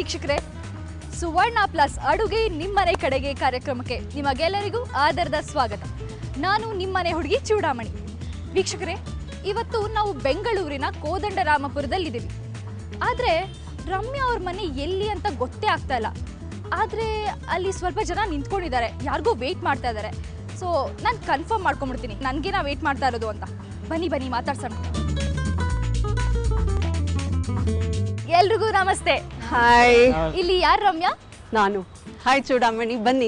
ವೀಕ್ಷಕರೇ, ಸುವರ್ಣ ಪ್ಲಸ್ ಅಡುಗೆ ನಿಮ್ಮನೆ ಕಡೆಗೆ ಕಾರ್ಯಕ್ರಮಕ್ಕೆ ನಿಮಗೆಲ್ಲರಿಗೂ ಆದರದ ಸ್ವಾಗತ. ನಾನು ನಿಮ್ಮನೆ ಹುಡುಗಿ ಚೂಡಾಮಣಿ. ವೀಕ್ಷಕರೇ, ಇವತ್ತು ನಾವು ಬೆಂಗಳೂರಿನ ಕೋದಂಡರಾಮಪುರದಲ್ಲಿದ್ದೀವಿ. ಆದರೆ ರಮ್ಯಾ ಅವ್ರ ಮನೆ ಎಲ್ಲಿ ಅಂತ ಗೊತ್ತೇ ಆಗ್ತಾ ಇಲ್ಲ. ಆದರೆ ಅಲ್ಲಿ ಸ್ವಲ್ಪ ಜನ ನಿಂತ್ಕೊಂಡಿದ್ದಾರೆ, ಯಾರಿಗೋ ವೆಯ್ಟ್ ಮಾಡ್ತಾ ಇದ್ದಾರೆ. ಸೊ ನಾನು ಕನ್ಫರ್ಮ್ ಮಾಡ್ಕೊಂಡ್ಬಿಡ್ತೀನಿ ನನಗೇನಾ ವೆಯ್ಟ್ ಮಾಡ್ತಾ ಇರೋದು ಅಂತ. ಬನ್ನಿ ಮಾತಾಡ್ಸೋಣ. ಎಲ್ರಿಗೂ ನಮಸ್ತೆ. ಹಾಯ್, ಇಲ್ಲಿ ಯಾರು ರಮ್ಯಾ? ನಾನು. ಹಾಯ್ ಚೂಡಾಮಣಿ, ಬನ್ನಿ.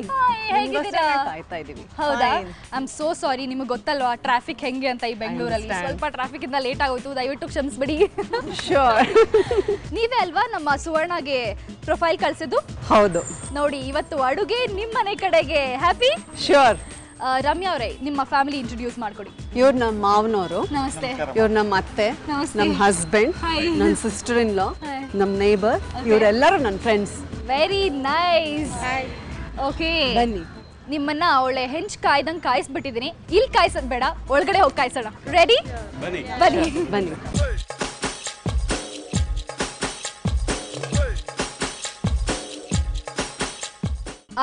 ಹೇಗಿದ್ದೀರಾ? ಕಾಯ್ತಾ ಇದೀವಿ. ಹೌದಾ? I am so sorry. ನಿಮಗೆ ಗೊತ್ತಲ್ವಾ ಟ್ರಾಫಿಕ್ ಹೆಂಗೆ ಅಂತ ಈ ಬೆಂಗಳೂರಲ್ಲಿ. ಸ್ವಲ್ಪ ಟ್ರಾಫಿಕ್ ಇಂದ ಲೇಟ್ ಆಗೋಯ್ತು, ದಯವಿಟ್ಟು ಕ್ಷಮಿಸ್ಬಿಡಿ. ಶೋರ್. ನೀವೇ ಅಲ್ವಾ ನಮ್ಮ ಸುವರ್ಣಗೆ ಪ್ರೊಫೈಲ್ ಕಳ್ಸಿದ್ದು? ಹೌದು. ನೋಡಿ, ಇವತ್ತು ಅಡುಗೆ ನಿಮ್ಮನೆ ಕಡೆಗೆ. ಹ್ಯಾಪಿ? ಶೋರ್. ರಮ್ಯಾ ಅವರೇ, ನಿಮ್ಮ ಫ್ಯಾಮಿಲಿ ಇಂಟ್ರೊಡ್ಯೂಸ್ ಮಾಡ್ಕೊಡಿ. ಇವ್ರು ನಮ್ಮ ಮಾವನವರು. ನಮಸ್ತೆ. ಇವ್ರು ನಮ್ಮ ಅತ್ತೆ, ನಮ್ಮ ಹಸ್ಬೆಂಡ್, ನನ್ನ ಸಿಸ್ಟರ್ ಇನ್ ಲಾ, ನಮ್ಮ ನೇಬರ್. ಇವರೆಲ್ಲರೂ ನನ್ನ ಫ್ರೆಂಡ್ಸ್. Very nice. ಓಕೆ, ಬನ್ನಿ. ನಿಮ್ಮನ್ನ ಒಳ್ಳೆ ಹೆಂಚ್ ಕಾಯ್ದಂಗೆ ಕಾಯಿಸ್ಬಿಟ್ಟಿದ್ದೀನಿ. ಇಲ್ಲಿ ಕಾಯಿಸೋದು ಬೇಡ, ಒಳಗಡೆ ಹೋಗಿ ಕಾಯಿಸೋಣ. ರೆಡಿ? ಬನ್ನಿ. ಬನ್ನಿ.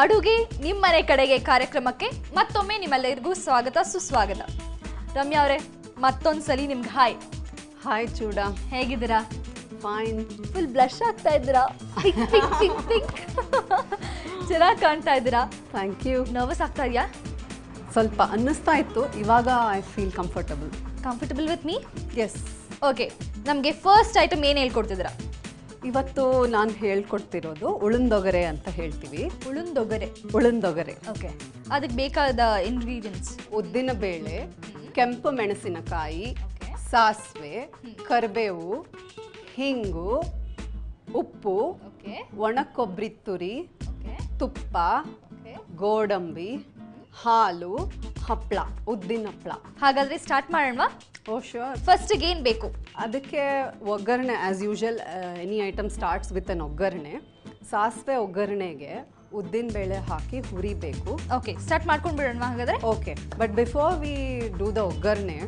ಅಡುಗೆ ನಿಮ್ಮನೆ ಕಡೆಗೆ ಕಾರ್ಯಕ್ರಮಕ್ಕೆ ಮತ್ತೊಮ್ಮೆ ನಿಮ್ಮೆಲ್ಲರಿಗೂ ಸ್ವಾಗತ ಸುಸ್ವಾಗತ. ರಮ್ಯಾ ಅವರೇ, ಮತ್ತೊಂದ್ಸಲಿ ನಿಮ್ಗೆ ಹಾಯ್. ಹಾಯ್ ಚೂಡಾ, ಹೇಗಿದ್ದೀರಾ? ಫೈನ್. ಫುಲ್ ಬ್ಲಶ್ ಆಗ್ತಾ ಇದ್ದೀರಾ. ಚೆನ್ನಾಗಿ ಕಾಣ್ತಾ ಇದ್ದೀರಾ. Thank you. ನರ್ವಸ್ ಆಗ್ತಾ ಇದೆಯಾ? ಸ್ವಲ್ಪ ಅನ್ನಿಸ್ತಾ ಇತ್ತು, ಇವಾಗ I feel comfortable. Comfortable with me? Yes. Okay, ನಮಗೆ ಫಸ್ಟ್ ಐಟಮ್ ಏನು ಹೇಳ್ಕೊಡ್ತಿದ್ದೀರಾ? ಇವತ್ತು ನಾನು ಹೇಳ್ಕೊಡ್ತಿರೋದು ಉಳುಂದೊಗರೆ ಅಂತ ಹೇಳ್ತೀವಿ. ಉಳುಂದೊಗರೆ. ಓಕೆ, ಅದಕ್ಕೆ ಬೇಕಾದ ಇಂಗ್ರೀಡಿಯೆಂಟ್ಸ್: ಉದ್ದಿನ ಬೇಳೆ, ಕೆಂಪು ಮೆಣಸಿನಕಾಯಿ, ಸಾಸಿವೆ, ಕರಿಬೇವು, ಹಿಂಗು, ಉಪ್ಪು, ಒಣ ಕೊಬ್ಬರಿ ತುರಿ, ತುಪ್ಪ, ಗೋಡಂಬಿ, ಹಾಲು, ಹಪ್ಪಳ, ಉದ್ದಿನ ಹಪ್ಪಳ. ಹಾಗಾದ್ರೆ ಸ್ಟಾರ್ಟ್ ಮಾಡೋಣ. ಓ ಶೋರ್. ಫಸ್ಟಿಗೆ ಏನು ಬೇಕು? ಅದಕ್ಕೆ ಒಗ್ಗರಣೆ. As usual any item starts with an ಒಗ್ಗರಣೆ. ಸಾಸಿವೆ ಒಗ್ಗರಣೆಗೆ ಉದ್ದಿನ ಬೇಳೆ ಹಾಕಿ ಹುರಿಬೇಕು. ಓಕೆ, ಸ್ಟಾರ್ಟ್ ಮಾಡ್ಕೊಂಡು ಬಿಡೋಣ ಹಾಗಾದ್ರೆ. Okay, but before we do the ಒಗ್ಗರಣೆ,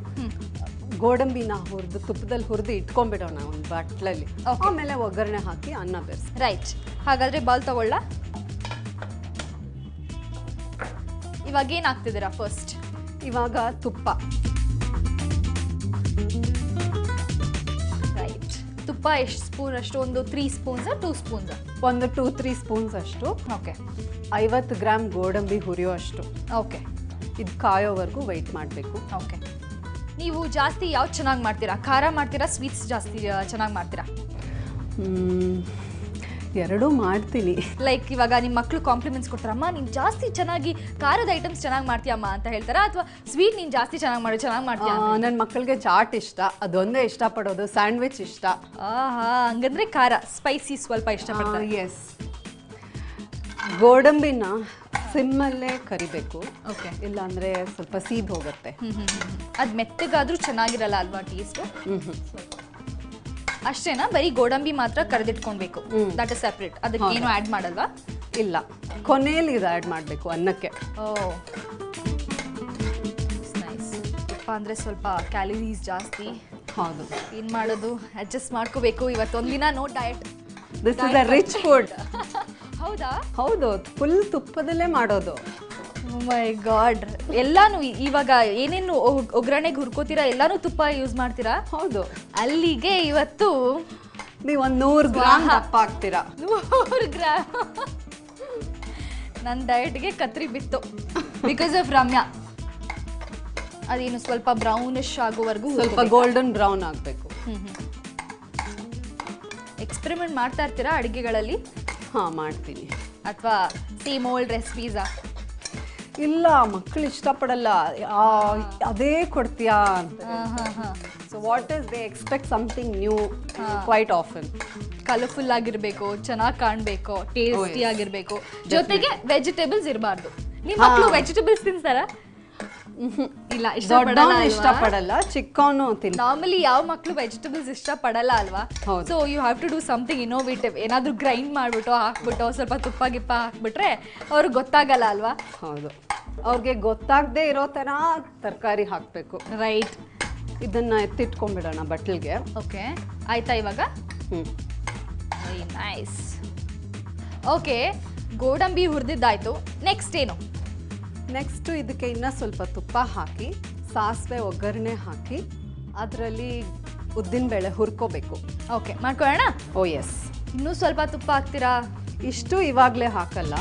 ಗೋಡಂಬಿನ ಹುರಿದು ತುಪ್ಪದಲ್ಲಿ ಹುರಿದು ಇಟ್ಕೊಂಡ್ಬಿಡೋಣ ಒಂದು ಬಟ್ಲಲ್ಲಿ. ಆಮೇಲೆ ಒಗ್ಗರಣೆ ಹಾಕಿ ಅನ್ನ ಬೆರೆಸಿ. ರೈಟ್. ಹಾಗಾದ್ರೆ ಬಾಲ್ ತಗೊಳ್ಳ. ಇವಾಗ ಏನು ಹಾಕ್ತಿದ್ದೀರಾ ಫಸ್ಟ್? ಇವಾಗ ತುಪ್ಪ. ರೈಟ್. ತುಪ್ಪ ಎಷ್ಟು ಸ್ಪೂನ್ ಅಷ್ಟು? ಒಂದು 3 ಸ್ಪೂನ್ಸ್ 2 ಸ್ಪೂನ್ಸ್? ಒಂದು 2-3 ಸ್ಪೂನ್ಸ್ ಅಷ್ಟು. ಓಕೆ. 50 ಗ್ರಾಮ್ ಗೋಡಂಬಿ ಹುರಿಯೋ ಅಷ್ಟು. ಓಕೆ. ಇದು ಕಾಯೋವರೆಗೂ ವೆಯ್ಟ್ ಮಾಡಬೇಕು. ಓಕೆ. ನೀವು ಜಾಸ್ತಿ ಯಾವ್ದು ಚೆನ್ನಾಗಿ ಮಾಡ್ತೀರಾ? ಖಾರ ಮಾಡ್ತೀರಾ, ಸ್ವೀಟ್ಸ್ ಜಾಸ್ತಿ ಚೆನ್ನಾಗಿ ಮಾಡ್ತೀರಾ? ಎರಡೂ ಮಾಡ್ತೀನಿ. ಲೈಕ್ ಇವಾಗ ನಿಮ್ಮ ಮಕ್ಕಳು ಕಾಂಪ್ಲಿಮೆಂಟ್ಸ್ ಕೊಡ್ತಾರಮ್ಮ, ನೀನು ಜಾಸ್ತಿ ಚೆನ್ನಾಗಿ ಖಾರದ ಐಟಮ್ಸ್ ಚೆನ್ನಾಗಿ ಮಾಡ್ತೀಯಮ್ಮ ಅಂತ ಹೇಳ್ತಾರಾ, ಅಥವಾ ಸ್ವೀಟ್ ನೀನು ಜಾಸ್ತಿ ಚೆನ್ನಾಗಿ ಮಾಡ್ತೀಯಾ? ನನ್ನ ಮಕ್ಕಳಿಗೆ ಚಾಟ್ ಇಷ್ಟ, ಅದೊಂದೇ ಇಷ್ಟಪಡೋದು. ಸ್ಯಾಂಡ್ವಿಚ್ ಇಷ್ಟ. ಹಂಗಂದ್ರೆ ಖಾರ, ಸ್ಪೈಸಿ ಸ್ವಲ್ಪ ಇಷ್ಟಪಡ್ತಾರೆ. ಎಸ್. ಗೋಡಂಬಿನ ಸಿಮ್ಮಲ್ಲೇ ಕರಿಬೇಕು. ಓಕೆ. ಇಲ್ಲಾಂದ್ರೆ ಸ್ವಲ್ಪ ಸೀದ್ ಹೋಗುತ್ತೆ. ಅದು ಮೆತ್ತಗಾದ್ರೂ ಚೆನ್ನಾಗಿರಲ್ಲ ಅಲ್ವಾ ಟೇಸ್ಟು? ಅಷ್ಟೇನಾ? ಬರೀ ಗೋಡಂಬಿ ಮಾತ್ರ ಕರೆದಿಟ್ಕೊಳ್ಬೇಕು, ದಟ್ ಇಸ್ ಸೆಪ್ರೇಟ್. ಅದಕ್ಕೆ ಏನು ಆ್ಯಡ್ ಮಾಡಲ್ವಾ? ಇಲ್ಲ, ಕೊನೆಯಲ್ಲಿ ಇದು ಆ್ಯಡ್ ಮಾಡಬೇಕು ಅನ್ನಕ್ಕೆ. ಓ ನೈಸ್. ತುಪ್ಪ ಅಂದರೆ ಸ್ವಲ್ಪ ಕ್ಯಾಲರೀಸ್ ಜಾಸ್ತಿ. ಹೌದು. ಏನು ಮಾಡೋದು, ಅಡ್ಜಸ್ಟ್ ಮಾಡ್ಕೋಬೇಕು. ಇವತ್ತೊಂದಿನ no diet. This is a rich food. ಹೌದಾ? ಹೌದು, ಫುಲ್ ತುಪ್ಪದಲ್ಲೇ ಮಾಡೋದು. My God. ಎಲ್ಲಾನು ಇವಾಗ ಏನೇನು ಒಗ್ಗರಣೆಗೆ ಹುರ್ಕೋತೀರಾ ಎಲ್ಲಾನು ತುಪ್ಪ ಯೂಸ್ ಮಾಡ್ತೀರಾ? ಹೌದು. ಅಲ್ಲಿಗೆ ಇವತ್ತು ನೀವು ಒಂದು 100 ಗ್ರಾಮ್ ದಪ್ಪ ಹಾಕ್ತೀರಾ. 100 ಗ್ರಾಮ್. ನನ್ನ ಡಯಟ್ಗೆ ಕತ್ರಿ ಬಿತ್ತು ಬಿಕಾಸ್ ಆಫ್ ರಮ್ಯಾ. ಅದೇನು ಸ್ವಲ್ಪ ಬ್ರೌನಿಶ್ ಆಗೋವರೆಗೂ, ಸ್ವಲ್ಪ ಗೋಲ್ಡನ್ ಬ್ರೌನ್ ಆಗಬೇಕು. ಎಕ್ಸ್ಪೆರಿಮೆಂಟ್ ಮಾಡ್ತಾ ಇರ್ತೀರಾ ಅಡುಗೆಗಳಲ್ಲಿ? ಹಾಂ, ಮಾಡ್ತೀನಿ. ಅಥವಾ ಸೇಮ್ ಓಲ್ಡ್ ರೆಸಿಪೀಸಾ? ಇಲ್ಲ, ಮಕ್ಕಳು ಇಷ್ಟಪಡಲ್ಲ. ಅದೇ ಕೊಡ್ತೀಯಾ ಅಂತ. So what is they expect something new quite often. Colourful ಆಗಿರ್ಬೇಕು, ಚೆನ್ನಾಗಿ ಕಾಣಬೇಕು, ಟೇಸ್ಟಿ ಆಗಿರ್ಬೇಕು, ಜೊತೆಗೆ ವೆಜಿಟೇಬಲ್ಸ್ ಇರಬಾರ್ದು. ನಿಮ್ಮ ಮಕ್ಕಳು ವೆಜಿಟೇಬಲ್ಸ್ ತಿಂತಾರಾ? ಇಲ್ಲ, ಇಷ್ಟಪಡಲ್ಲ. ಚಿಕ್ಕವನು ತಿನ್ನ. ನಾರ್ಮಲಿ ಯಾವ ಮಕ್ಕಳು ವೆಜಿಟೇಬಲ್ಸ್ ಇಷ್ಟಪಡಲ್ಲ ಅಲ್ವಾ? So you have to do something innovative. ಏನಾದರೂ ಗ್ರೈಂಡ್ ಮಾಡಿಬಿಟ್ಟು ಹಾಕ್ಬಿಟ್ಟು ಸ್ವಲ್ಪ ತುಪ್ಪ ಗಿಪ್ಪ ಹಾಕ್ಬಿಟ್ರೆ ಅವ್ರಿಗೆ ಗೊತ್ತಾಗಲ್ಲ ಅಲ್ವಾ? ಹೌದು, ಅವ್ರಿಗೆ ಗೊತ್ತಾಗದೇ ಇರೋ ಥರ ತರಕಾರಿ ಹಾಕಬೇಕು. ರೈಟ್. ಇದನ್ನು ಎತ್ತಿಟ್ಕೊಂಡ್ಬಿಡೋಣ ಬಟ್ಲಿಗೆ. ಓಕೆ, ಆಯ್ತಾ ಇವಾಗ? ಹ್ಞೂ, ವೆರಿ ನೈಸ್. ಓಕೆ, ಗೋಡಂಬಿ ಹುರಿದಿದ್ದಾಯ್ತು. ನೆಕ್ಸ್ಟ್ ಏನು? ನೆಕ್ಸ್ಟು ಇದಕ್ಕೆ ಇನ್ನೂ ಸ್ವಲ್ಪ ತುಪ್ಪ ಹಾಕಿ ಸಾಸಿವೆ ಒಗ್ಗರಣೆ ಹಾಕಿ ಅದರಲ್ಲಿ ಉದ್ದಿನಬೇಳೆ ಹುರ್ಕೋಬೇಕು. ಓಕೆ, ಮಾಡ್ಕೊಳ್ಳೋಣ. ಓ ಎಸ್. ಇನ್ನೂ ಸ್ವಲ್ಪ ತುಪ್ಪ ಹಾಕ್ತೀರಾ? ಇಷ್ಟು ಇವಾಗಲೇ ಹಾಕಲ್ಲ,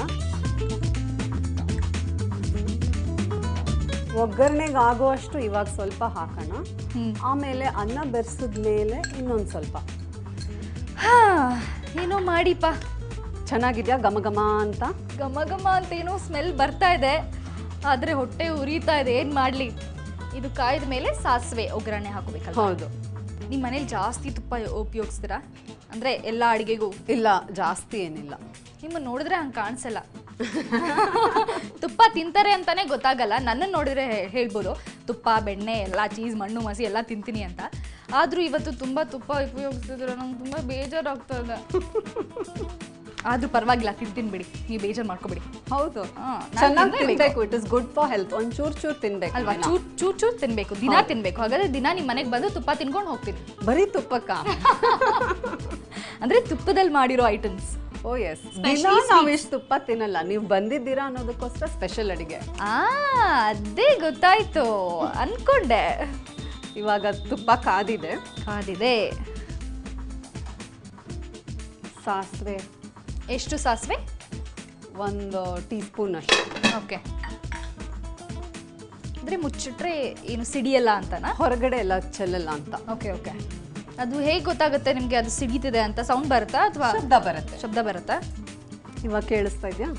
ಒಗ್ಗರಣೆಗೆ ಆಗುವಷ್ಟು ಇವಾಗ ಸ್ವಲ್ಪ ಹಾಕೋಣ. ಆಮೇಲೆ ಅನ್ನ ಬೆರೆಸಿದ ಮೇಲೆ ಇನ್ನೊಂದು ಸ್ವಲ್ಪ. ಹಾ, ಏನೋ ಮಾಡಿಪ್ಪ. ಚೆನ್ನಾಗಿದೆಯಾ ಘಮ ಘಮ ಅಂತ? ಘಮ ಘಮ ಅಂತ ಏನೋ ಸ್ಮೆಲ್ ಬರ್ತಾ ಇದೆ, ಆದರೆ ಹೊಟ್ಟೆ ಉರಿತಾ ಇದೆ. ಏನು ಮಾಡಲಿ? ಇದು ಕಾಯ್ದ ಮೇಲೆ ಸಾಸಿವೆ ಒಗ್ಗರಣೆ ಹಾಕೋಬೇಕಲ್ಲ? ಹೌದು. ನಿಮ್ಮ ಮನೇಲಿ ಜಾಸ್ತಿ ತುಪ್ಪ ಉಪಯೋಗಿಸ್ತೀರಾ? ಅಂದರೆ ಎಲ್ಲ ಅಡುಗೆಗೂ? ಇಲ್ಲ, ಜಾಸ್ತಿ ಏನಿಲ್ಲ. ನಿಮ್ಮನ್ನು ನೋಡಿದ್ರೆ ಹಂಗೆ ಕಾಣಿಸಲ್ಲ. ತುಪ್ಪ ತಿಂತಾರೆ ಅಂತಾನೆ ಗೊತ್ತಾಗಲ್ಲ. ನನ್ನನ್ನು ನೋಡಿದ್ರೆ ಹೇಳ್ಬೋದು ತುಪ್ಪ, ಬೆಣ್ಣೆ ಎಲ್ಲ, ಚೀಸ್, ಮಣ್ಣು ಮಸಿ ಎಲ್ಲ ತಿಂತೀನಿ ಅಂತ. ಆದರೂ ಇವತ್ತು ತುಂಬ ತುಪ್ಪ ಉಪಯೋಗಿಸ್ತಿದ್ರೆ ನಂಗೆ ತುಂಬ ಬೇಜಾರಾಗ್ತದೆ. ಆದರೂ ಪರವಾಗಿಲ್ಲ, ತಿಂತೀನಿ ಬಿಡಿ, ನೀವು ಬೇಜಾರು ಮಾಡ್ಕೊಬಿಡಿ. ಹೌದು, ಚೆನ್ನಾಗಿ ತಿನ್ಬೇಕು. It is good for health. ಒಂದು ಚೂರು ತಿನ್ಬೇಕು ಅಲ್ವಾ? ಚೂರ್ ತಿನ್ಬೇಕು, ದಿನ ತಿನ್ಬೇಕು. ಹಾಗಾದ್ರೆ ದಿನ ನಿಮ್ಮ ಮನೆಗೆ ಬಂದು ತುಪ್ಪ ತಿನ್ಕೊಂಡು ಹೋಗ್ತೀನಿ. ಬರೀ ತುಪ್ಪಕ್ಕ? ಅಂದ್ರೆ ತುಪ್ಪದಲ್ಲಿ ಮಾಡಿರೋ ಐಟಮ್ಸ್. ಓ ಎಸ್. ದಿನ ನಾವು ಇಷ್ಟು ತುಪ್ಪ ತಿನ್ನಲ್ಲ, ನೀವು ಬಂದಿದ್ದೀರಾ ಅನ್ನೋದಕ್ಕೋಸ್ಕರ ಸ್ಪೆಷಲ್ ಅಡಿಗೆ. ಅದೇ ಗೊತ್ತಾಯ್ತು ಅನ್ಕೊಂಡೆ. ಇವಾಗ ತುಪ್ಪ ಕಾದಿದೆ. ಸಾಸಿವೆ ಎಷ್ಟು ಸಾಸಿವೆ? 1 ಟೀ ಸ್ಪೂನ್ ಅಷ್ಟು. ಓಕೆ, ಅಂದರೆ ಮುಚ್ಚಿಟ್ರೆ ಏನು ಸಿಡಿಯಲ್ಲ ಅಂತನಾ? ಹೊರಗಡೆ ಎಲ್ಲ ಚೆಲ್ಲಲ್ಲ ಅಂತ. Okay okay. ಅದು ಹೇಗೆ ಗೊತ್ತಾಗುತ್ತೆ ನಿಮಗೆ ಅದು ಸಿಡಿತಿದೆ ಅಂತ? ಸೌಂಡ್ ಬರುತ್ತಾ ಅಥವಾ ಶಬ್ದ ಬರುತ್ತಾ? ಇವಾಗ ಕೇಳಿಸ್ತಾ ಇದೆಯಾ?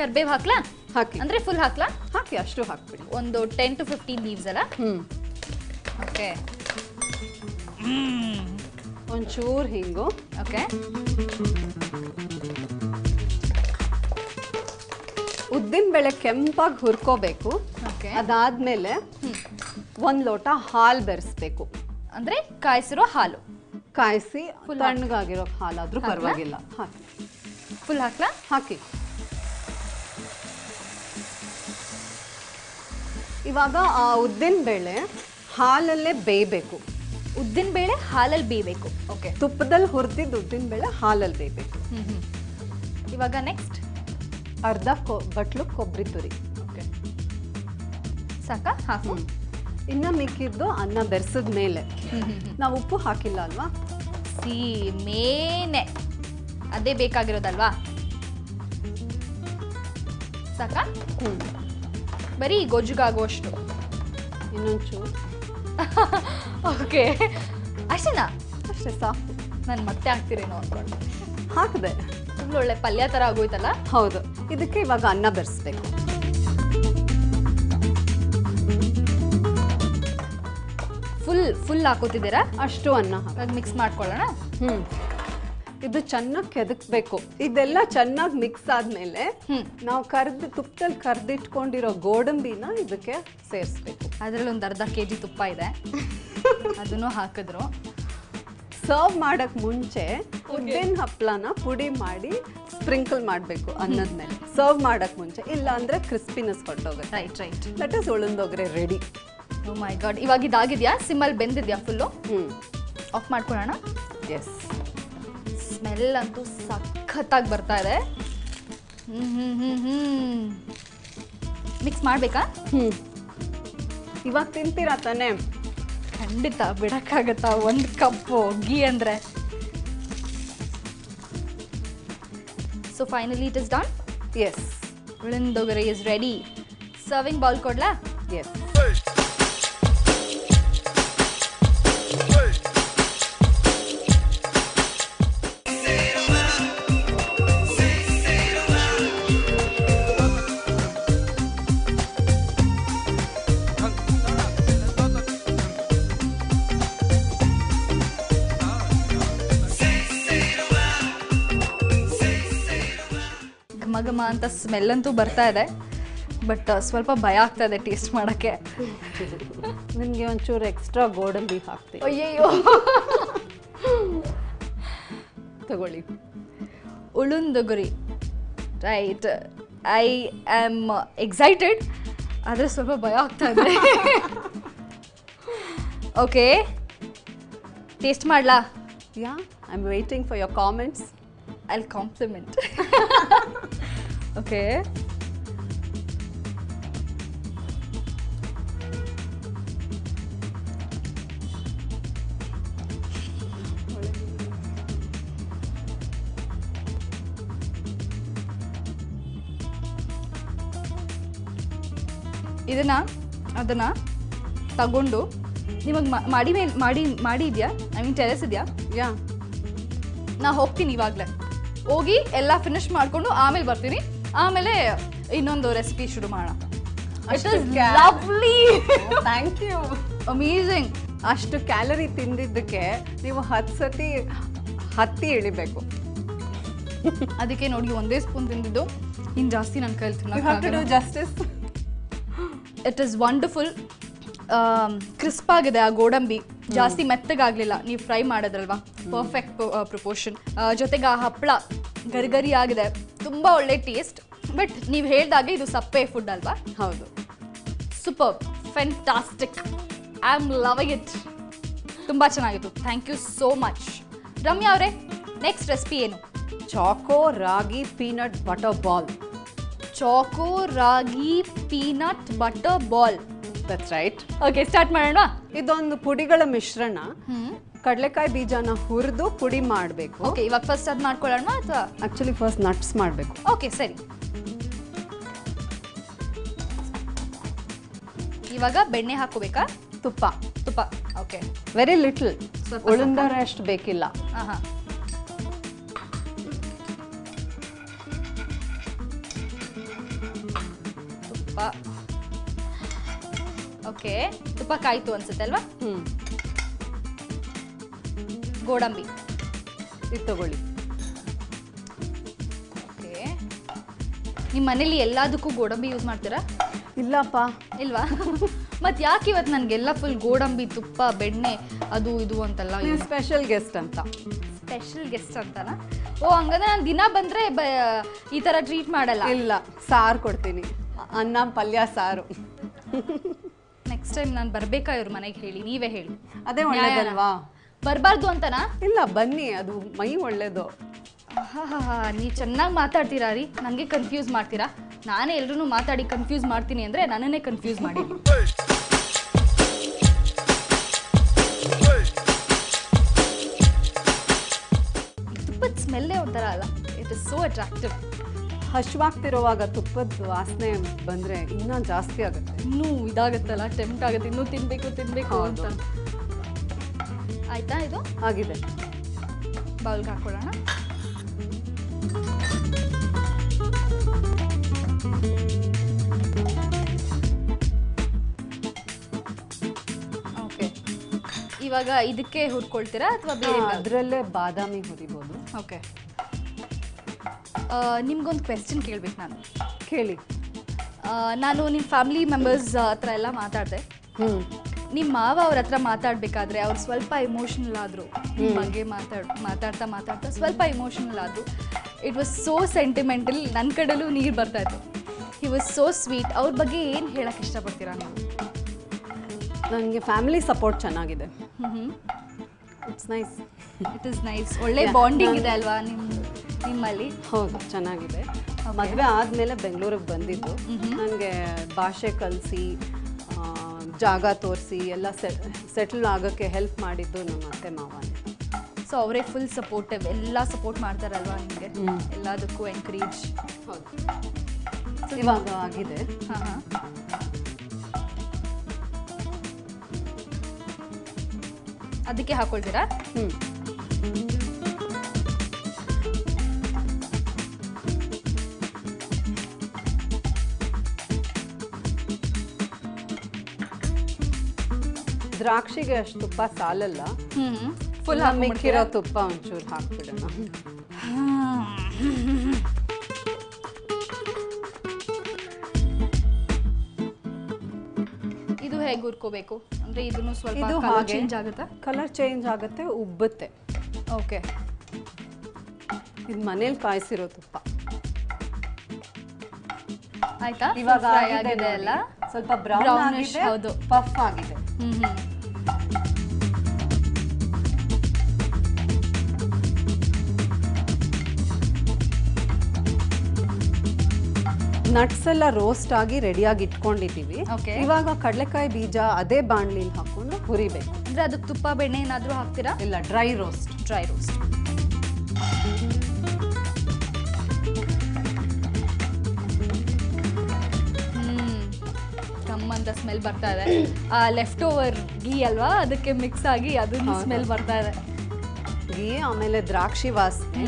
ಕರ್ಬೇವು ಹಾಕ್ಲಾ? ಹಾಕಿ. ಅಂದರೆ ಫುಲ್ ಹಾಕ್ಲಾ? ಹಾಕಿ, ಅಷ್ಟು ಹಾಕ್ಬಿಡಿ. ಒಂದು 10 to 15 ಲೀವ್ಸ್ ಅಲ್ಲ? ಓಕೆ. ಒಂಚೂರು ಹಿಂಗು. ಓಕೆ. ಉದ್ದಿನಬೇಳೆ ಕೆಂಪಾಗಿ ಹುರ್ಕೋಬೇಕು. ಅದಾದ್ಮೇಲೆ 1 ಲೋಟ ಹಾಲು ಬೆರೆಸ್ಬೇಕು. ಅಂದ್ರೆ ಕಾಯಿಸಿರೋ ಹಾಲು? ಕಾಯಿಸಿ ತಣ್ಣಗಾಗಿರೋ ಹಾಲಾದ್ರೂ ಪರವಾಗಿಲ್ಲ. ಹಾಕಿ. ಫುಲ್ ಹಾಕ್ಲಾ? ಹಾಕಿ. ಇವಾಗ ಆ ಉದ್ದಿನಬೇಳೆ ಹಾಲಲ್ಲೇ ಬೇಯಬೇಕು. ಉದ್ದಿನಬೇಳೆ ಹಾಲಲ್ಲಿ ಬೇಯಬೇಕು? ಓಕೆ. ತುಪ್ಪದಲ್ಲಿ ಹುರಿದಿದ್ದು ಉದ್ದಿನಬೇಳೆ ಹಾಲಲ್ಲಿ ಬೇಯಬೇಕು. ಇವಾಗ ನೆಕ್ಸ್ಟ್ ಅರ್ಧ ಬಟ್ಲು ಕೊಬ್ಬರಿ ತುರಿ. ಓಕೆ, ಸಾಕಾ? ಹಾಕು. ಇನ್ನು ಮಿಕ್ಕಿದ್ದು ಅನ್ನ ಬೆರೆಸಿದ ಮೇಲೆ. ನಾವು ಉಪ್ಪು ಹಾಕಿಲ್ಲ ಅಲ್ವಾ? ಮೇನೆ ಅದೇ ಬೇಕಾಗಿರೋದಲ್ವಾ? ಸಾಕಾ? ಬರೀ ಗೊಜ್ಜುಗಾಗುವಷ್ಟು. ಇನ್ನೊಂಚೂರು. ಓಕೆ, ಅಷ್ಟೇನಾ? ಅಷ್ಟೇ ಸಾಕು. ನಾನು ಮತ್ತೆ ಹಾಕ್ತೀರೇನೋ ಅಂದ್ಕೊಂಡು ಹಾಕಿದೆ. ಒಳ್ಳೆ ಪಲ್ಯ ಥರ ಆಗೋಯ್ತಲ್ಲ? ಹೌದು. ಇದಕ್ಕೆ ಇವಾಗ ಅನ್ನ ಬೆರೆಸ್ಬೇಕು. ಫುಲ್ ಹಾಕೋತಿದ್ದೀರಾ? ಅಷ್ಟು ಅನ್ನ ಮಿಕ್ಸ್ ಮಾಡ್ಕೊಳ್ಳೋಣ. ಇದು ಚೆನ್ನಾಗಿ ಕೆದಕ್ಬೇಕು. ಇದೆಲ್ಲ ಚೆನ್ನಾಗಿ ಮಿಕ್ಸ್ ಆದ್ಮೇಲೆ ನಾವು ತುಪ್ಪದಲ್ಲಿ ಕರ್ದಿಟ್ಕೊಂಡಿರೋ ಗೋಡಂಬಿನ ಇದಕ್ಕೆ ಸೇರಿಸ್ಬೇಕು. ಅದರಲ್ಲಿ ಒಂದು ಅರ್ಧ kg ತುಪ್ಪ ಇದೆ, ಅದನ್ನು ಹಾಕಿದ್ರು. ಸರ್ವ್ ಮಾಡಕ್ ಮುಂಚೆ ಉದ್ದಿನ ಹಪ್ಪಳನ ಪುಡಿ ಮಾಡಿ ಸ್ಪ್ರಿಂಕಲ್ ಮಾಡಬೇಕು ಅನ್ನದ ಮೇಲೆ, ಸರ್ವ್ ಮಾಡಕ್ ಮುಂಚೆ. ಇಲ್ಲ ಅಂದ್ರೆ ಕ್ರಿಸ್ಪಿನೆಸ್ ಹೊರಟೋಗುತ್ತೆ. ರೈಟ್. ದಟ್ ಇಸ್ ಉಳುಂದೋಗ್ರೆ ರೆಡಿ. Oh my God. ಇವಾಗ ಇದಾಗಿದೆಯಾ? ಸಿಮ್ಮಲ್ಲಿ ಬೆಂದಿದ್ಯಾ ಫುಲ್ಲು? ಆಫ್ ಮಾಡ್ಕೊಳ್ಳೋಣ. ಎಸ್. ಸ್ಮೆಲ್ ಅಂತೂ ಸಖತ್ತಾಗಿ ಬರ್ತಾ ಇದೆ. ಮಿಕ್ಸ್ ಮಾಡಬೇಕಾ? ಇವಾಗ ತಿಂತೀರಾ ತಾನೇ? ಖಂಡಿತ, ಬಿಡಕ್ಕಾಗತ್ತಾ? 1 ಕಪ್ಪು ಗೀ ಅಂದರೆ. So finally it is done. Yes. ಉಳುಂದೋಗರೆ ಇಸ್ ರೆಡಿ. ಸರ್ವಿಂಗ್ ಬೌಲ್ ಕೊಡ್ಲಾ? ಎಸ್. ಘಮ ಅಂತ ಸ್ಮೆಲ್ ಅಂತೂ ಬರ್ತಾ ಇದೆ, ಬಟ್ ಸ್ವಲ್ಪ ಭಯ ಆಗ್ತಾ ಇದೆ ಟೇಸ್ಟ್ ಮಾಡೋಕ್ಕೆ. ನಿಮಗೆ ಒಂಚೂರು ಎಕ್ಸ್ಟ್ರಾ ಗೋಡಂಬಿ ಹಾಕ್ತೀವಿ. ಅಯ್ಯಯ್ಯೋ. ತಗೊಳ್ಳಿ. ಉಳುಂದೊಗರಿ. ರೈಟ್. ಐ ಆಮ್ ಎಕ್ಸೈಟೆಡ್, ಆದರೆ ಸ್ವಲ್ಪ ಭಯ ಆಗ್ತಾ ಇದೆ. ಓಕೆ, ಟೇಸ್ಟ್ ಮಾಡ್ಲಾ? Yeah, I'm waiting for your comments. I'll compliment. Okay. ಅದನ್ನ ತಗೊಂಡು ನಿಮಗೆ ಮಾಡಿದ್ಯಾ? ಐ ಮೀನ್ ಟೆರೆಸ್ ಇದೆಯಾ? ಯಾ, ನಾ ಹೋಗ್ತೀನಿ ಇವಾಗಲೇ. ಹೋಗಿ ಎಲ್ಲ ಫಿನಿಶ್ ಮಾಡಿಕೊಂಡು ಆಮೇಲೆ ಬರ್ತೀನಿ. ಆಮೇಲೆ ಇನ್ನೊಂದು ರೆಸಿಪಿ ಶುರು ಮಾಡೋಣ. It is lovely. Thank you. Amazing. ಅಷ್ಟು ಕ್ಯಾಲರಿ ತಿಂದಿದ್ದಕ್ಕೆ ನೀವು 10 ಸತಿ ಹತ್ತಿ ಇಳಿಬೇಕು. ಅದಕ್ಕೆ ನೋಡಿ ಒಂದೇ ಸ್ಪೂನ್ ತಿಂದಿದ್ದು, ಇನ್ನು ಜಾಸ್ತಿ ನನ್ನ ಕೈಲಿ ತಿನ್ನೋಕ್ಕಾಗಲ್ಲ. Justice. It is wonderful. Crisp ಆಗಿದೆ ಆ ಗೋಡಂಬಿ, ಜಾಸ್ತಿ ಮೆತ್ತಗಾಗಲಿಲ್ಲ. ನೀವು ಫ್ರೈ ಮಾಡೋದ್ರಲ್ವಾ, ಪರ್ಫೆಕ್ಟ್ ಪ್ರಪೋರ್ಷನ್. ಜೊತೆಗೆ ಆ ಹಪ್ಪಳ ಗರಿಗರಿ ಆಗಿದೆ, ತುಂಬ ಒಳ್ಳೆ ಟೇಸ್ಟ್. ಬಟ್ ನೀವು ಹೇಳ್ದಾಗೆ ಇದು ಸಪ್ಪೆ ಫುಡ್ ಅಲ್ವಾ? ಹೌದು. Super, fantastic, I am loving it. ತುಂಬ ಚೆನ್ನಾಗಿತ್ತು. Thank you so much. Ramya ಅವರೇ, ನೆಕ್ಸ್ಟ್ ರೆಸಿಪಿ ಏನು? Choco ragi peanut butter ball. Choco ragi peanut butter ball. That's right. Okay, start ಮಾಡೋಣ. ಇದೊಂದು ಪುಡಿಗಳ ಮಿಶ್ರಣ. ಕಡಲೆಕಾಯಿ ಬೀಜನ ಹುರಿದು ಪುಡಿ ಮಾಡಬೇಕು. ಓಕೆ, ಇವಾಗ ಫಸ್ಟ್ ಅದು ಮಾಡ್ಕೊಳ್ಳೋಣ ಅಥವಾ ಆಕ್ಚುಲಿ ಫಸ್ಟ್ ನಟ್ಸ್ ಮಾಡಬೇಕು. ಓಕೆ, ಸರಿ. ಇವಾಗ ಬೆಣ್ಣೆ ಹಾಕೋಬೇಕಾ? ತುಪ್ಪ. ತುಪ್ಪ. ಓಕೆ, ವೆರಿ ಲಿಟಲ್, ಸ್ವಲ್ಪ ಉಳಿದರಷ್ಟು ಬೇಕಿಲ್ಲ. ಹಾಂ. ತುಪ್ಪ. ಓಕೆ, ತುಪ್ಪ ಕಾಯ್ತು ಅನ್ಸುತ್ತೆ ಅಲ್ವಾ? ಗೋಡಂಬಿ ಇದು ತಗೊಳ್ಳಿ. ಓಕೆ, ನಿಮ್ಮ ಮನೇಲಿ ಎಲ್ಲದಕ್ಕೂ ಗೋಡಂಬಿ ಯೂಸ್ ಮಾಡ್ತೀರಾ? ಇಲ್ಲಪ್ಪ. ಇಲ್ವಾ? ಮತ್ತೆ ಯಾಕೆ ಇವತ್ತು ನನಗೆಲ್ಲ ಫುಲ್ ಗೋಡಂಬಿ, ತುಪ್ಪ, ಬೆಣ್ಣೆ, ಅದು ಇದು ಅಂತಲ್ಲ? ನೀವು ಸ್ಪೆಷಲ್ ಗೆಸ್ಟ್ ಅಂತ. ಸ್ಪೆಷಲ್ ಗೆಸ್ಟ್ ಅಂತನಾ? ಓ, ಹಂಗಂದ್ರೆ ನಾನು ದಿನ ಬಂದರೆ ಈ ಥರ ಟ್ರೀಟ್ ಮಾಡಲ್ಲ? ಇಲ್ಲ, ಸಾರು ಕೊಡ್ತೀನಿ. ಅನ್ನ, ಪಲ್ಯ, ಸಾರು. ನೆಕ್ಸ್ಟ್ ಟೈಮ್ ನಾನು ಬರ್ಬೇಕಾ ಇವ್ರ ಮನೆಗೆ? ಹೇಳಿ, ನೀವೇ ಹೇಳಿ. ಅದೇ ಒಳ್ಳೇದಲ್ವಾ? ಬರಬಾರ್ದು ಅಂತನಾ? ಇಲ್ಲ, ಬನ್ನಿ, ಅದು ಮೈ ಒಳ್ಳೇದು. ನೀವು ಚೆನ್ನಾಗಿ ಮಾತಾಡ್ತೀರಾ ರೀ, ನನಗೆ ಕನ್ಫ್ಯೂಸ್ ಮಾಡ್ತೀರಾ. ನಾನೇ ಎಲ್ರೂ ಮಾತಾಡಿ ಕನ್ಫ್ಯೂಸ್ ಮಾಡ್ತೀನಿ ಅಂದರೆ ನನ್ನನ್ನೇ ಕನ್ಫ್ಯೂಸ್ ಮಾಡಿ. ತುಪ್ಪದ ಸ್ಮೆಲ್ಲೇ ಒಂಥರ ಅಲ್ಲ, ಇಟ್ ಇಸ್ ಸೋ ಅಟ್ರಾಕ್ಟಿವ್. ಹಶ್ವಾಗ್ತಿರುವಾಗ ತುಪ್ಪದ ವಾಸನೆ ಬಂದರೆ ಇನ್ನೂ ಜಾಸ್ತಿ ಆಗುತ್ತೆ. ಇನ್ನೂ ಇದಾಗುತ್ತಲ್ಲ, ಟೆಂಪ್ಟ್ ಆಗುತ್ತೆ, ಇನ್ನೂ ತಿನ್ನಬೇಕು ಅಂತ. ಆಯ್ತಾ? ಇದು ಆಗಿದೆ. ಬೌಲ್ಗೆ ಹಾಕೊಳ್ಳೋಣ. ಓಕೆ, ಇವಾಗ ಇದಕ್ಕೆ ಹುರ್ಕೊಳ್ತೀರಾ ಅಥವಾ ಬೇರೆ? ಅದರಲ್ಲೇ ಬಾದಾಮಿ ಹುರಿಬೋದು. ಓಕೆ, ನಿಮ್ಗೊಂದು ಕ್ವೆಶ್ಚನ್ ಕೇಳ್ಬೇಕು ನಾನು. ಕೇಳಿ. ನಾನು ನಿಮ್ಮ ಫ್ಯಾಮಿಲಿ ಮೆಂಬರ್ಸ್ ಹತ್ರ ಎಲ್ಲ ಮಾತಾಡಿದೆ. ನಿಮ್ಮ ಮಾವ ಅವ್ರ ಹತ್ರ ಮಾತಾಡಬೇಕಾದ್ರೆ ಅವ್ರು ಸ್ವಲ್ಪ ಇಮೋಷನಲ್ ಆದರು. ನಿಮ್ಮ ಬಗ್ಗೆ ಮಾತಾಡ್ತಾ ಸ್ವಲ್ಪ ಇಮೋಷನಲ್ ಆದರು. It was so sentimental. ನನ್ನ ಕಡೆಯಲ್ಲೂ ನೀರು ಬರ್ತಾಯಿತ್ತು. He was so sweet. ಅವ್ರ ಬಗ್ಗೆ ಏನು ಹೇಳಕ್ಕೆ ಇಷ್ಟಪಡ್ತೀರಾ ನೀವು? ನನಗೆ ಫ್ಯಾಮಿಲಿ ಸಪೋರ್ಟ್ ಚೆನ್ನಾಗಿದೆ. It's nice. It is nice. ಒಳ್ಳೆ ಬಾಂಡಿಂಗ್ ಇದೆ ಅಲ್ವಾ ನಿಮ್ಮಲ್ಲಿ? ಹೌದು, ಚೆನ್ನಾಗಿದೆ. ಮದುವೆ ಆದಮೇಲೆ ಬೆಂಗಳೂರಿಗೆ ಬಂದಿದ್ದು. ನನಗೆ ಭಾಷೆ ಕಲಿಸಿ, ಜಾಗ ತೋರಿಸಿ, ಎಲ್ಲ ಸೆಟಲ್ ಆಗೋಕ್ಕೆ ಹೆಲ್ಪ್ ಮಾಡಿದ್ದು ನಮ್ಮ ಅತ್ತೆ ಮಾವನೇ. ಸೊ ಅವರೇ ಫುಲ್ ಸಪೋರ್ಟಿವ್, ಎಲ್ಲ ಸಪೋರ್ಟ್ ಮಾಡ್ತಾರಲ್ವಾ ನಿಮಗೆ ಎಲ್ಲದಕ್ಕೂ ಎನ್ಕರೇಜ್? ಹೌದು. ಇವಾಗ ಆಗಿದೆ. ಹಾಂ. ಅದಕ್ಕೆ ಹಾಕೊಳ್ತೀರಾ? ದ್ರಾಕ್ಷಿಗೆ ಅಷ್ಟು ತುಪ್ಪ ಸಾಲಲ್ಲ. ಫುಲ್ ಮಿಕ್ಕಿರೋ ತುಪ್ಪ ಒಂಚೂರು ಹಾಕ್ಬಿಡೋಣ. ಇದು ಹೇಗೆ ಹುರ್ಕೋಬೇಕು ಅಂದ್ರೆ ಇದನ್ನು ಸ್ವಲ್ಪ ಇದು ಕಲರ್ ಚೇಂಜ್ ಆಗುತ್ತಾ? ಕಲರ್ ಚೇಂಜ್ ಆಗುತ್ತೆ, ಉಬ್ಬುತ್ತೆ. ಓಕೆ, ಇದು ಮನೇಲಿ ಕಾಯಿಸಿರೋ ತುಪ್ಪ. ಆಯ್ತಾ? ಇವಾಗ ಫ್ರೈ ಆಗಿದೆ ಅಲ್ಲ, ಸ್ವಲ್ಪ ಬ್ರೌನ್ ಆಗಿದೆ. ಹೌದು, ಪಫ್ ಆಗಿದೆ. ನಟ್ಸ್ ಎಲ್ಲ ರೋಸ್ಟ್ ಆಗಿ ರೆಡಿಯಾಗಿ ಇಟ್ಕೊಂಡಿದ್ದೀವಿ. Okay. ಇವಾಗ ಕಡಲೆಕಾಯಿ ಬೀಜ ಅದೇ ಬಾಣಲಿಲಿ ಹಾಕೊಂಡು ಹುರಿಬೇಕು. ಅಂದ್ರೆ ಅದಕ್ಕೆ ತುಪ್ಪ ಬೆಣ್ಣೆ ಏನಾದರೂ ಹಾಕ್ತೀರಾ? ಇಲ್ಲ, ಡ್ರೈ ರೋಸ್ಟ್. ಕಮ್ಮಂತ ಸ್ಮೆಲ್ ಬರ್ತಾ ಇದೆ. ಆ ಲೆಫ್ಟ್ ಓವರ್ ಗೀ ಅಲ್ವಾ, ಅದಕ್ಕೆ ಮಿಕ್ಸ್ ಆಗಿ ಅದನ್ನ ಸ್ಮೆಲ್ ಬರ್ತಾ ಇದೆ. ಗೀ, ಆಮೇಲೆ ದ್ರಾಕ್ಷಿ ವಾಸನೆ.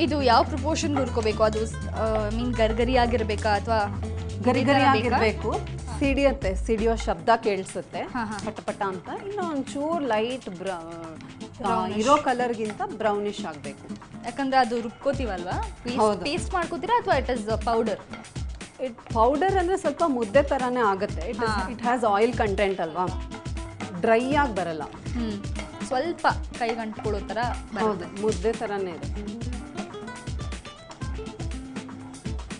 ಇದು ಯಾವ ಪ್ರಪೋರ್ಷನ್ ಹುರ್ಕೋಬೇಕು? ಅದು ಮೀನ್ ಗರ್ಗರಿ ಆಗಿರ್ಬೇಕಾ ಅಥವಾ ಗರಿ ಆಗಿರ್ಬೇಕು? ಸಿಡಿಯೋ ಶಬ್ದ ಕೇಳಿಸುತ್ತೆ ಪಟ ಅಂತ. ಇನ್ನು ಒಂಚೂರು ಲೈಟ್ ಇರೋ ಕಲರ್ಗಿಂತ ಬ್ರೌನಿಶ್ ಆಗಬೇಕು. ಯಾಕಂದ್ರೆ ಅದು ರುಬ್ಕೋತೀವಲ್ವಾ, ಪೇಸ್ಟ್ ಮಾಡ್ಕೋತೀರಾ ಅಥವಾ ಇಟ್ ಇಸ್ ಪೌಡರ್? ಪೌಡರ್ ಅಂದ್ರೆ ಸ್ವಲ್ಪ ಮುದ್ದೆ ತರಾನೇ ಆಗುತ್ತೆ. ಇಟ್ ಹ್ಯಾಸ್ ಆಯಿಲ್ ಕಂಟೆಂಟ್ ಅಲ್ವಾ, ಡ್ರೈ ಆಗಿ ಬರಲ್ಲ. ಸ್ವಲ್ಪ ಕೈಗಂಟ್ಕೊಳ್ಳೋ ಥರ. ಹೌದು, ಮುದ್ದೆ ಥರನೇ ಇದೆ.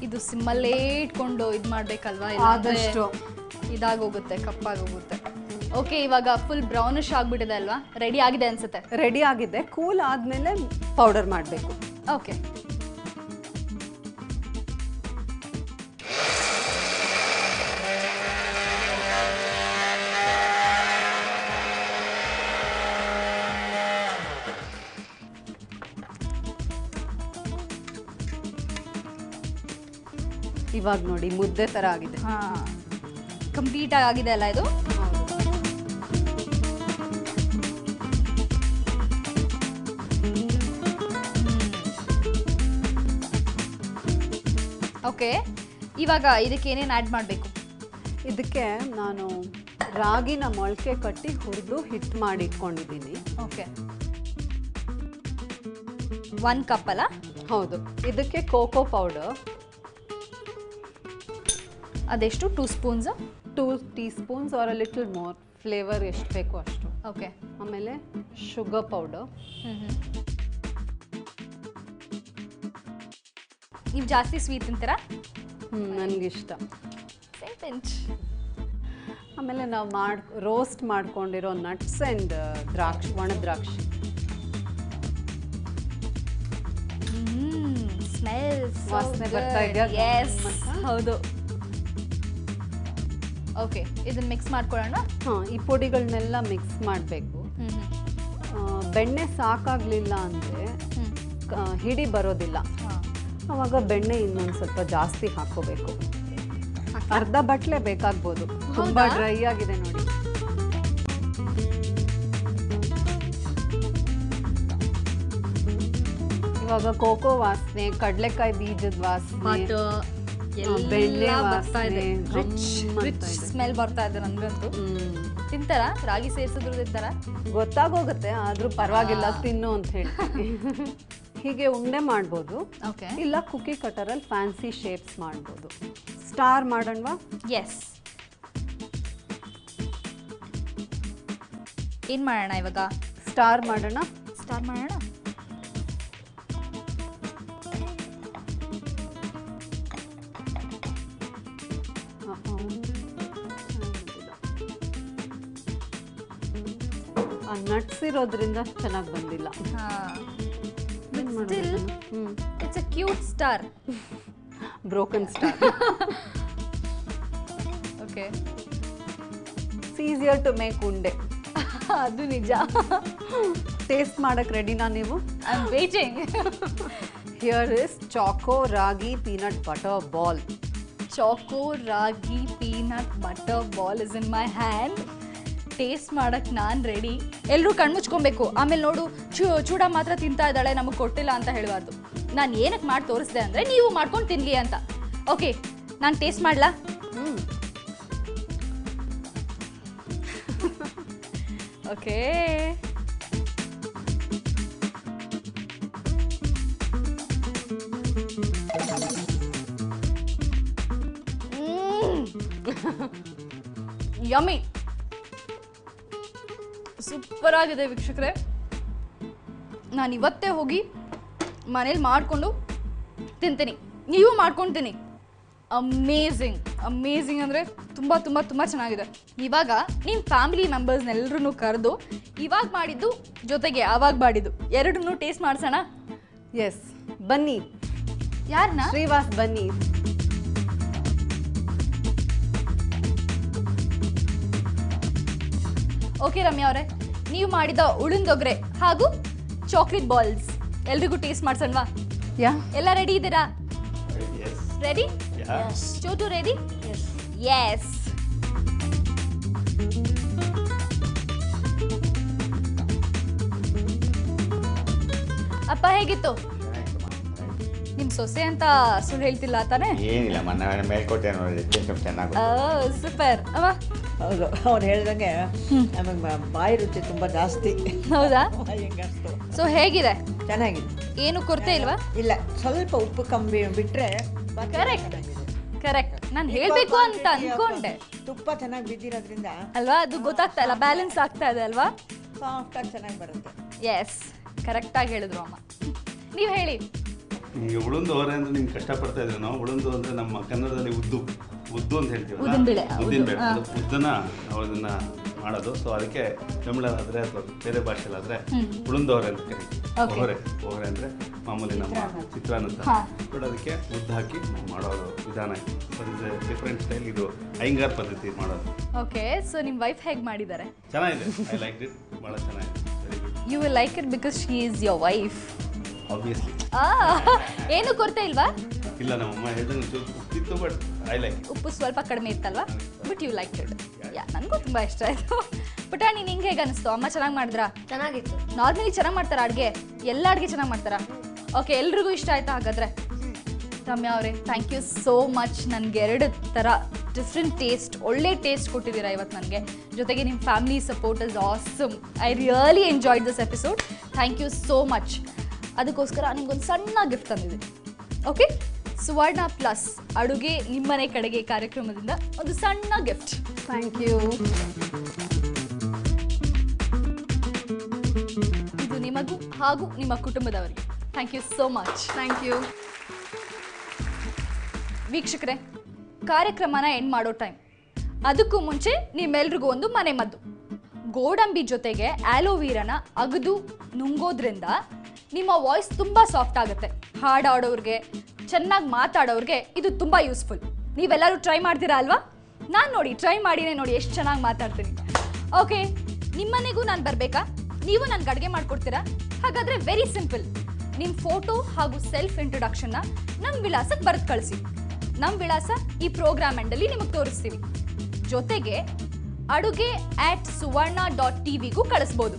ಇದು ಸಿಮ್ಮಲ್ಲೇ ಇಟ್ಕೊಂಡು ಇದು ಮಾಡಬೇಕಲ್ವಾ, ಆದಷ್ಟು ಇದಾಗೋಗುತ್ತೆ, ಕಪ್ಪಾಗೋಗುತ್ತೆ. ಓಕೆ, ಇವಾಗ ಫುಲ್ ಬ್ರೌನಿಶ್ ಆಗಿಬಿಟ್ಟಿದೆ ಅಲ್ವಾ, ರೆಡಿ ಆಗಿದೆ ಅನ್ಸುತ್ತೆ. ರೆಡಿ ಆಗಿದೆ. ಕೂಲ್ ಆದಮೇಲೆ ಪೌಡರ್ ಮಾಡಬೇಕು. ಓಕೆ, ಇವಾಗ ನೋಡಿ ಮುದ್ದೆ ಥರ ಆಗಿದೆ. ಕಂಪ್ಲೀಟ್ ಆಗಿದೆ ಅಲ್ಲ ಇದು? ಓಕೆ, ಇವಾಗ ಇದಕ್ಕೆ ಏನೇನು ಆ್ಯಡ್ ಮಾಡಬೇಕು? ಇದಕ್ಕೆ ನಾನು ರಾಗಿನ ಮೊಳಕೆ ಕಟ್ಟಿ ಹುರಿದು ಹಿಟ್ಟು ಮಾಡಿ ಇಟ್ಕೊಂಡಿದ್ದೀನಿ. ಓಕೆ, 1 ಕಪ್ ಅಲ್ಲ? ಹೌದು. ಇದಕ್ಕೆ ಕೋಕೋ ಪೌಡರ್ ಅದೆಷ್ಟು? 2 spoons? 2 tea spoons or a little more, flavour ಎಷ್ಟು ಬೇಕೋ ಅಷ್ಟು. ಓಕೆ, ಆಮೇಲೆ ಶುಗರ್ ಪೌಡರ್. ನೀವು ಜಾಸ್ತಿ ಸ್ವೀಟ್ ತಿಂತೀರಾ? ನನಗಿಷ್ಟ. ಪಿಂಚ್. ಆಮೇಲೆ ನಾವು ರೋಸ್ಟ್ ಮಾಡ್ಕೊಂಡಿರೋ ನಟ್ಸ್ ಆ್ಯಂಡ್ ದ್ರಾಕ್ಷಿ, ಒಣ ದ್ರಾಕ್ಷಿ. ಸ್ಮೆಲ್ ವಾಸನೆ ಬರ್ತಾ ಇದೆಯಾ? ಎಸ್, ಹೌದು. ಓಕೆ, ಇದನ್ನ ಮಿಕ್ಸ್ ಮಾಡ್ಕೊಳ್ಳೋಣ. ಈ ಪುಡಿಗಳನ್ನೆಲ್ಲ ಮಿಕ್ಸ್ ಮಾಡಬೇಕು. ಬೆಣ್ಣೆ ಸಾಕಾಗಲಿಲ್ಲ ಅಂದರೆ ಹಿಡಿ ಬರೋದಿಲ್ಲ. ಆವಾಗ ಬೆಣ್ಣೆ ಇನ್ನೊಂದು ಸ್ವಲ್ಪ ಜಾಸ್ತಿ ಹಾಕೋಬೇಕು. ಅರ್ಧ ಬಟ್ಲೆ ಬೇಕಾಗ್ಬೋದು. ತುಂಬ ಡ್ರೈ ಆಗಿದೆ ನೋಡಿ. ಇವಾಗ ಕೋಕೋ ವಾಸನೆ, ಕಡಲೆಕಾಯಿ ಬೀಜದ ವಾಸನೆ, ಬೆಣ್ಣೆ ವಾಸನೆ, ರಿಚ್ ಸ್ಮೆಲ್ ಬರ್ತಾ ಇದೆ ನನಗಂತೂ. ತಿಂತಾರಾ? ರಾಗಿ ಸೇರಿಸಿದ್ರು ತಿಂತಾರಾ? ಗೊತ್ತಾಗೋಗುತ್ತೆ, ಆದ್ರೂ ಪರವಾಗಿಲ್ಲ ತಿನ್ನು ಅಂತ ಹೇಳಿ. ಹೀಗೆ ಉಂಡೆ ಮಾಡ್ಬೋದು. ಓಕೆ, ಇಲ್ಲ ಕುಕ್ಕಿ ಕಟರಲ್ಲಿ ಫ್ಯಾನ್ಸಿ ಶೇಪ್ಸ್ ಮಾಡ್ಬೋದು. ಸ್ಟಾರ್ ಮಾಡೋಣವಾ? ಎಸ್. ಏನು ಮಾಡೋಣ ಇವಾಗ? ಸ್ಟಾರ್ ಮಾಡೋಣ. ಸ್ಟಾರ್ ಮಾಡೋಣ. ನಟ್ಸ್ ಇರೋದ್ರಿಂದ ಚೆನ್ನಾಗಿ ಬಂದಿಲ್ಲ. It's a cute star. Broken star. Okay, it's easier to make unde. ಅದು ನಿಜ. ಟೇಸ್ಟ್ ಮಾಡಕ್ ರೆಡಿನಾ ನೀವು? I am waiting. Here is choco ragi peanut butter ball. Choco ragi peanut butter ball is in my hand. Taste ಮಾಡಕ್ಕೆ ನಾನು ರೆಡಿ. ಎಲ್ಲರೂ ಕಣ್ಮುಚ್ಕೊಬೇಕು. ಆಮೇಲೆ ನೋಡು, ಚೂಡ ಮಾತ್ರ ತಿಂತಾ ಇದ್ದಾಳೆ, ನಮಗೆ ಕೊಟ್ಟಿಲ್ಲ ಅಂತ ಹೇಳಬಾರ್ದು. ನಾನು ಏನಕ್ಕೆ ಮಾಡಿ ತೋರಿಸಿದೆ ಅಂದರೆ ನೀವು ಮಾಡ್ಕೊಂಡು ತಿನ್ಲಿ ಅಂತ. ಓಕೆ, ನಾನು ಟೇಸ್ಟ್ ಮಾಡಲಾ? ಓಕೆ, ಯಮ್ಮಿ, ಸೂಪರ್ ಆಗಿದೆ ವೀಕ್ಷಕರೇ. ನಾನು ಇವತ್ತೇ ಹೋಗಿ ಮನೇಲಿ ಮಾಡಿಕೊಂಡು ತಿಂತೀನಿ. ನೀವು ಮಾಡ್ಕೊಂಡು ತಿನ್ನಿ. ಅಮೇಝಿಂಗ್, ಅಮೇಝಿಂಗ್ ಅಂದರೆ ತುಂಬ ತುಂಬ ತುಂಬ ಚೆನ್ನಾಗಿದೆ. ಇವಾಗ ನಿಮ್ಮ ಫ್ಯಾಮಿಲಿ ಮೆಂಬರ್ಸ್ನೆಲ್ಲರೂ ಕರೆದು ಇವಾಗ ಮಾಡಿದ್ದು ಜೊತೆಗೆ ಆವಾಗ ಮಾಡಿದ್ದು ಎರಡನ್ನೂ ಟೇಸ್ಟ್ ಮಾಡಿಸೋಣ. ಎಸ್. ಬನ್ನಿ. ಯಾರನ್ನ? ಶ್ರೀವಾಸ್ ಬನ್ನಿ. ಓಕೆ ರಮ್ಯಾ ಅವರೇ, ನೀವು ಮಾಡಿದ ಉಳುಂದೊಗ್ರೆ ಹಾಗೂ ಚಾಕ್ಲೇಟ್ ಬಾಲ್ಸ್ ಎಲ್ರಿಗೂ ಟೇಸ್ಟ್ ಮಾಡ್ಸೋಣವಾ? ಎಲ್ಲ ರೆಡಿ ಇದ್ದೀರಾ? ರೆಡಿ? ಚೋಟು ರೆಡಿ? ಎಸ್. ಅಪ್ಪ ಹೇಗಿತ್ತು? ನಿಮ್ ಸೊಸೆ ಅಂತ ಸುಳ್ಳು ಹೇಳ್ತಿಲ್ಲ ತಾನೇ? ಏನಿಲ್ಲ, ಮೊನ್ನೆ ಮೇಲ್ಕೋಟೆ ಚೆನ್ನಾಗಿ. ಸೂಪರ್ ಅಮ್ಮ. ಹೌದು, ಅವ್ರು ಹೇಳ್ದಂಗೆ ನಮಗೆ ಬಾಯಿ ರುಚಿ ತುಂಬ ಜಾಸ್ತಿ. ಹೌದಾ? ಹೆಂಗಷ್ಟು ಸೊ ಹೇಗಿದೆ? ಚೆನ್ನಾಗಿದೆ, ಏನು ಕೊರತೆ ಇಲ್ವಾ? ಇಲ್ಲ, ಸ್ವಲ್ಪ ಉಪ್ಪು ಕಮ್ಮಿ ಬಿಟ್ರೆ ಕರೆಕ್ಟ್ ಕರೆಕ್ಟ್. ನಾನು ಹೇಳ್ಬೇಕು ಅಂತ ಅನ್ಕೊಂಡೆ. ತುಪ್ಪ ಚೆನ್ನಾಗಿ ಬಿದ್ದಿರೋದ್ರಿಂದ ಅಲ್ವಾ, ಅದು ಗೊತ್ತಾಗ್ತಾ ಇಲ್ಲ, ಬ್ಯಾಲೆನ್ಸ್ ಆಗ್ತಾ ಇದೆ ಅಲ್ವಾ? ಸಾಫ್ಟಾಗಿ ಚೆನ್ನಾಗಿ ಬರುತ್ತೆ. ಎಸ್, ಕರೆಕ್ಟಾಗಿ ಹೇಳಿದ್ರು ಅಮ್ಮ. ನೀವು ಹೇಳಿ. ಈಗ ಉಳುಂದು ಅವರೇ ಅಂದ್ರೆ ನಿಮ್ಗೆ ಕಷ್ಟಪಡ್ತಾ ಇದ್ದೀವಿ ನಾವು. ಉಳುಂದು ಅಂದರೆ ನಮ್ಮ ಕನ್ನಡದಲ್ಲಿ ಉದ್ದು ಅಂತ ಹೇಳ್ತೀವಿ. ಉದ್ದಿನಬೇಳೆ. ಉದ್ದನ್ನ ನಾವು ಅದನ್ನ ಮಾಡೋದು. ಸೊ ಅದಕ್ಕೆ ತಮಿಳಾದ್ರೆ ಅಥವಾ ಬೇರೆ ಭಾಷೆಲಾದ್ರೆ ಉಳುಂದವರೆ ಅಂತ ಕರೀತೀವಿ. ಓಹರೆ ಅಂದರೆ ಮಾಮೂಲಿ ನಮ್ಮ ಚಿತ್ರಾನ್ನ. ಬಟ್ ಅದಕ್ಕೆ ಉದ್ದು ಹಾಕಿ ನಾವು ಮಾಡೋದು ವಿಧಾನ. Different style. ಇದು ಐಂಗಾರ್ ಪದ್ಧತಿ ಮಾಡೋದು. ಓಕೆ, ಸೊ ನಿಮ್ಮ ವೈಫ್ ಹೇಗೆ ಮಾಡಿದ್ದಾರೆ? ಚೆನ್ನಾಗಿದೆ, ಐ ಲೈಕ್ ಇಟ್. ಭಾಳ ಚೆನ್ನಾಗಿದೆ. Very good. You will like it because she is your wife. Obviously. ಏನು ಕೊರತೆ ಇಲ್ವಾ? ಇಲ್ಲ, ನಮ್ಮಮ್ಮ ಹೇಳ್ದಂಗೆ ಉಪ್ಪಿತ್ತು, ಬಟ್ ಐ ಲೈಕ್. ಉಪ್ಪು ಸ್ವಲ್ಪ ಕಡಿಮೆ ಇತ್ತಲ್ವಾ? But you like it. ನನಗೂ ತುಂಬ ಇಷ್ಟ ಆಯಿತು. ಪುಟಾಣಿ, ನಿಂಗೆ ಹೇಗೆ ಅನಿಸ್ತು? ಅಮ್ಮ ಚೆನ್ನಾಗಿ ಮಾಡಿದ್ರಾ? ಚೆನ್ನಾಗಿತ್ತು. ನಾರ್ಮಲಿ ಚೆನ್ನಾಗಿ ಮಾಡ್ತಾರಾ ಅಡುಗೆ? ಎಲ್ಲ ಅಡುಗೆ ಚೆನ್ನಾಗಿ ಮಾಡ್ತಾರಾ? ಓಕೆ, ಎಲ್ರಿಗೂ ಇಷ್ಟ ಆಯ್ತಾ ಹಾಗಾದರೆ? ರಮ್ಯಾ ಅವರೇ, ಥ್ಯಾಂಕ್ ಯು ಸೋ ಮಚ್. ನನಗೆ 2 ಥರ ಡಿಫ್ರೆಂಟ್ ಟೇಸ್ಟ್, ಒಳ್ಳೆ ಟೇಸ್ಟ್ ಕೊಟ್ಟಿದ್ದೀರಾ ಇವತ್ತು ನನಗೆ. ಜೊತೆಗೆ ನಿಮ್ಮ family support is awesome. I really enjoyed this episode. Thank you so much. ಅದಕ್ಕೋಸ್ಕರ ನಿಮ್ಗೊಂದು ಸಣ್ಣ ಗಿಫ್ಟ್ ತಂದಿದ್ದೀನಿ. ಓಕೆ, ಸುವರ್ಣ ಪ್ಲಸ್ ಅಡುಗೆ ನಿಮ್ಮನೆ ಕಡೆಗೆ ಕಾರ್ಯಕ್ರಮದಿಂದ ಒಂದು ಸಣ್ಣ ಗಿಫ್ಟ್. Thank you. ಇದು ನಿಮಗೂ ಹಾಗೂ ನಿಮ್ಮ ಕುಟುಂಬದವರಿಗೆ. Thank you so much. Thank you. ವೀಕ್ಷಕರೇ, ಕಾರ್ಯಕ್ರಮನ ಎಂಡ್ ಮಾಡೋ ಟೈಮ್. ಅದಕ್ಕೂ ಮುಂಚೆ ನಿಮ್ಮೆಲ್ರಿಗೂ ಒಂದು ಮನೆ ಮದ್ದು. ಗೋಡಂಬಿ ಜೊತೆಗೆ ಆಲೋವೀರನ ಅಗದು ನುಂಗೋದ್ರಿಂದ ನಿಮ್ಮ ವಾಯ್ಸ್ ತುಂಬ ಸಾಫ್ಟ್ ಆಗುತ್ತೆ. ಹಾಡಾಡೋರಿಗೆ, ಚೆನ್ನಾಗಿ ಮಾತಾಡೋರಿಗೆ ಇದು ತುಂಬ ಯೂಸ್ಫುಲ್. ನೀವೆಲ್ಲರೂ ಟ್ರೈ ಮಾಡ್ತೀರಾ ಅಲ್ವಾ? ನಾನು ನೋಡಿ, ಟ್ರೈ ಮಾಡಿನೇ ನೋಡಿ ಎಷ್ಟು ಚೆನ್ನಾಗಿ ಮಾತಾಡ್ತೀನಿ. ಓಕೆ, ನಿಮ್ಮನೆಗೂ ನಾನು ಬರಬೇಕಾ? ನೀವು ನನಗೆ ಅಡುಗೆ ಮಾಡಿಕೊಡ್ತೀರಾ? ಹಾಗಾದರೆ ವೆರಿ ಸಿಂಪಲ್. ನಿಮ್ಮ ಫೋಟೋ ಹಾಗೂ ಸೆಲ್ಫ್ ಇಂಟ್ರೊಡಕ್ಷನ್ನ ನಮ್ಮ ವಿಳಾಸಕ್ಕೆ ಬರೆದು ಕಳಿಸಿ. ನಮ್ಮ ವಿಳಾಸ ಈ ಪ್ರೋಗ್ರಾಮ್ ಎಂಡಲ್ಲಿ ನಿಮಗೆ ತೋರಿಸ್ತೀವಿ. ಜೊತೆಗೆ ಅಡುಗೆ@suvarna.tv ಕಳಿಸ್ಬೋದು.